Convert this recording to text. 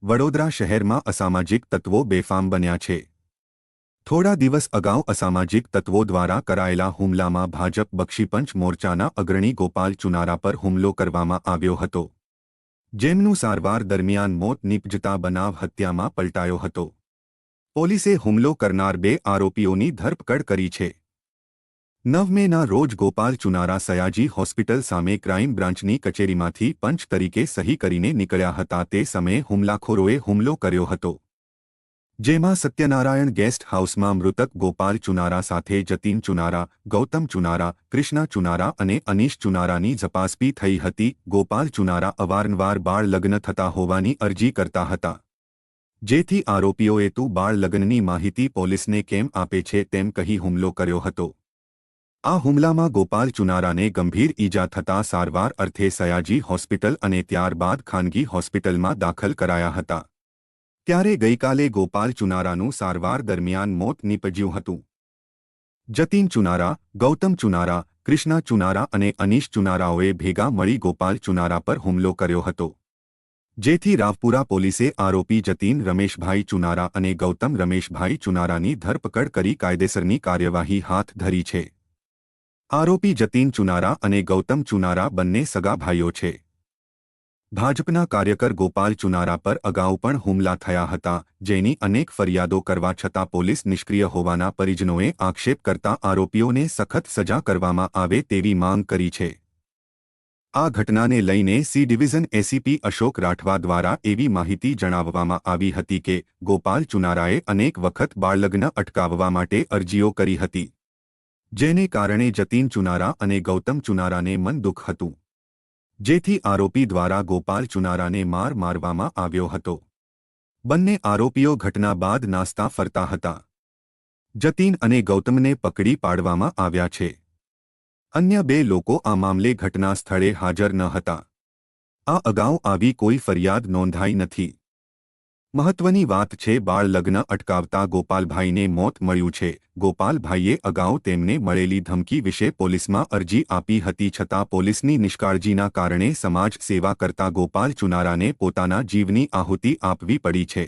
વડોદરા શહેરમાં અસામાજિક તત્વો બેફામ બન્યા છે। થોડા દિવસ અગાઉ અસામાજિક તત્વો દ્વારા કરાયેલા હુમલામાં ભાજપ બક્ષીપંચ મોરચાના અગ્રણી ગોપાલ ચુનારા પર હુમલો કરવામાં આવ્યો હતો, જેમનું સારવાર દરમિયાન મોત નીપજતા બનાવ હત્યામાં પલટાયો હતો। પોલીસે હુમલો કરનાર 2 આરોપીઓની ધરપકડ કરી છે। 9 મેના રોજ ગોપાલ ચુનારા સયાજી હોસ્પિટલ સામે ક્રાઇમ બ્રાન્ચની કચેરીમાંથી પંચ તરીકે સહી કરીને નીકળ્યા હતા। તે સમયે હુમલાખોરોએ હુમલો કર્યો હતો, જેમાં સત્યનારાયણ ગેસ્ટ હાઉસમાં મૃતક ગોપાલ ચુનારા સાથે જતીન ચુનારા, ગૌતમ ચુનારા, કૃષ્ણા ચુનારા અને અનીશ ચુનારાની ઝપાઝપી થઈ હતી। ગોપાલ ચુનારા અવારનવાર બાળ લગ્ન થતા હોવાની અરજી કરતા હતા, જેથી આરોપીઓએ તું બાળ લગ્નની માહિતી પોલીસને કેમ આપે છે તેમ કહી હુમલો કર્યો હતો। આ હુમલામાં ગોપાલ ચુનારાને ગંભીર ઈજા થતાં સારવાર અર્થે સયાજી હોસ્પિટલ અને ત્યારબાદ ખાનગી હોસ્પિટલમાં દાખલ કરાયા હતા। ત્યારે ગઈકાલે ગોપાલ ચુનારાનું સારવાર દરમિયાન મોત નીપજ્યું હતું। જતીન ચુનારા, ગૌતમ ચુનારા, કૃષ્ણા ચુનારા અને અનીશ ચુનારાઓએ ભેગા મળી ગોપાલ ચુનારા પર હુમલો કર્યો હતો, જેથી રાવપુરા પોલીસે આરોપી જતીન રમેશભાઈ ચુનારા અને ગૌતમ રમેશભાઈ ચુનારાની ધરપકડ કરી કાયદેસરની કાર્યવાહી હાથ ધરી છે। આરોપી જતીન ચુનારા અને ગૌતમ ચુનારા બંને સગા ભાઈઓ છે। ભાજપના કાર્યકર ગોપાલ ચુનારા પર અગાઉ પણ હુમલા થયા હતા, જેની અનેક ફરિયાદો કરવા છતાં પોલીસ નિષ્ક્રિય હોવાના પરિજનોએ આક્ષેપ કરતા આરોપીઓને સખત સજા કરવામાં આવે તેવી માંગ કરી છે। આ ઘટનાને લઈને C division ACP Ashok Rathwa દ્વારા એવી માહિતી જણાવવામાં આવી હતી કે ગોપાલ ચુનારાએ અનેક વખત બાળલગ્ન અટકાવવા માટે અરજીઓ કરી હતી, જેને કારણે જતીન ચુનારા અને ગૌતમ ચુનારાને મન દુઃખ હતું, જેથી આરોપી દ્વારા ગોપાલ ચુનારાને મારવામાં આવ્યો હતો। બંને આરોપીઓ ઘટના બાદ નાસ્તા ફરતા હતા। જતીન અને ગૌતમને પકડી પાડવામાં આવ્યા છે। અન્ય 2 લોકો આ મામલે ઘટના સ્થળે હાજર ન હતા। આ અગાઉ આવી કોઈ ફરિયાદ નોંધાઈ નથી। મહત્વની વાત છે, બાળ લગ્ન અટકાવતા ગોપાલભાઈને મોત મળ્યું છે। ગોપાલભાઈએ અગાઉ તેમને મળેલી ધમકી વિશે પોલીસમાં અરજી આપી હતી, છતાં પોલીસની નિષ્કાળજીના કારણે સમાજ સેવા કરતા ગોપાલ ચુનારાને પોતાના જીવની આહુતિ આપવી પડી છે।